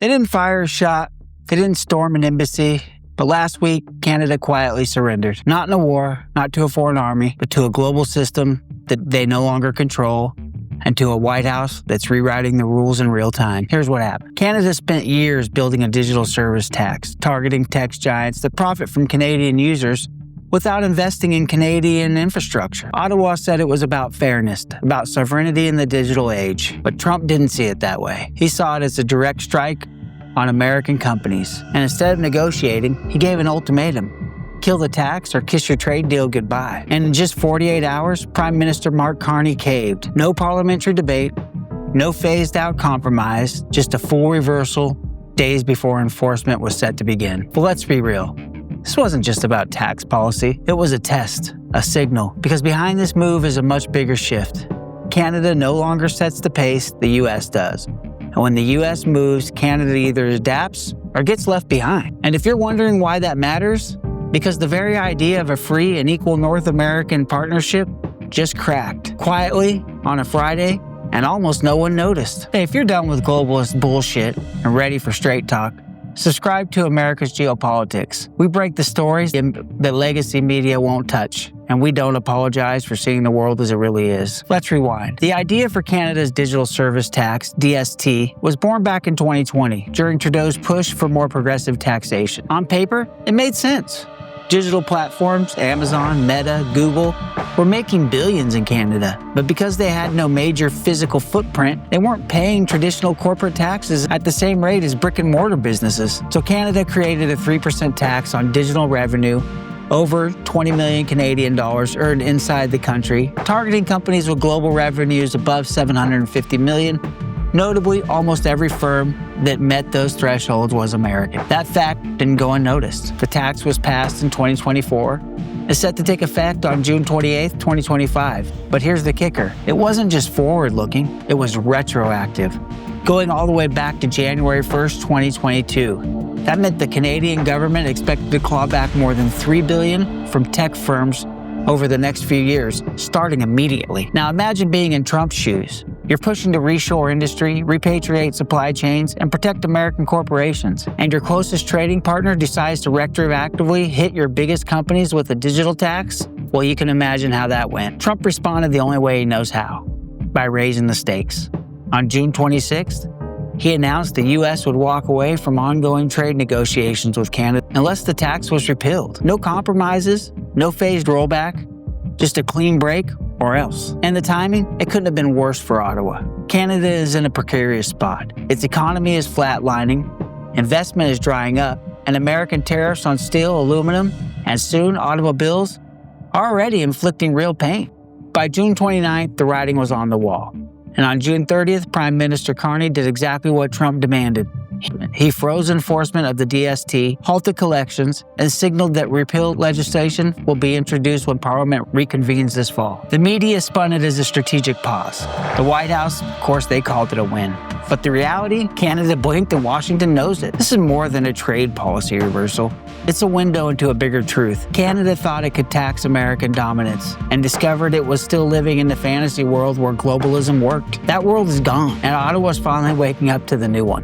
They didn't fire a shot, they didn't storm an embassy, but last week, Canada quietly surrendered. Not in a war, not to a foreign army, but to a global system that they no longer control, and to a White House that's rewriting the rules in real time. Here's what happened. Canada spent years building a digital service tax, targeting tech giants that profit from Canadian users without investing in Canadian infrastructure. Ottawa said it was about fairness, about sovereignty in the digital age. But Trump didn't see it that way. He saw it as a direct strike on American companies. And instead of negotiating, he gave an ultimatum. Kill the tax or kiss your trade deal goodbye. And in just 48 hours, Prime Minister Mark Carney caved. No parliamentary debate, no phased-out compromise, just a full reversal days before enforcement was set to begin. But let's be real. This wasn't just about tax policy. It was a test, a signal, because behind this move is a much bigger shift. Canada no longer sets the pace, the U.S. does. And when the U.S. moves, Canada either adapts or gets left behind. And if you're wondering why that matters, because the very idea of a free and equal North American partnership just cracked quietly on a Friday, and almost no one noticed. Hey, if you're done with globalist bullshit and ready for straight talk, subscribe to America's Geopolitics. We break the stories that legacy media won't touch, and we don't apologize for seeing the world as it really is. Let's rewind. The idea for Canada's digital service tax, DST, was born back in 2020 during Trudeau's push for more progressive taxation. On paper, it made sense. Digital platforms, Amazon, Meta, Google, were making billions in Canada, but because they had no major physical footprint, they weren't paying traditional corporate taxes at the same rate as brick-and-mortar businesses. So Canada created a 3% tax on digital revenue over 20 million Canadian dollars earned inside the country, targeting companies with global revenues above 750 million. Notably, almost every firm that met those thresholds was American. That fact didn't go unnoticed. The tax was passed in 2024. It's set to take effect on June 28, 2025. But here's the kicker. It wasn't just forward-looking, it was retroactive, going all the way back to January 1st, 2022. That meant the Canadian government expected to claw back more than $3 billion from tech firms over the next few years, starting immediately. Now imagine being in Trump's shoes. You're pushing to reshore industry, repatriate supply chains, and protect American corporations. And your closest trading partner decides to retroactively hit your biggest companies with a digital tax? Well, you can imagine how that went. Trump responded the only way he knows how, by raising the stakes. On June 26th, he announced the U.S. would walk away from ongoing trade negotiations with Canada unless the tax was repealed. No compromises, no phased rollback, just a clean break or else. And the timing, it couldn't have been worse for Ottawa. Canada is in a precarious spot. Its economy is flatlining, investment is drying up, and American tariffs on steel, aluminum, and soon automobiles are already inflicting real pain. By June 29th, the writing was on the wall. And on June 30th, Prime Minister Carney did exactly what Trump demanded. He froze enforcement of the DST, halted collections, and signaled that repeal legislation will be introduced when Parliament reconvenes this fall. The media spun it as a strategic pause. The White House, of course, they called it a win. But the reality, Canada blinked and Washington knows it. This is more than a trade policy reversal. It's a window into a bigger truth. Canada thought it could tax American dominance and discovered it was still living in the fantasy world where globalism worked. That world is gone, and Ottawa's finally waking up to the new one.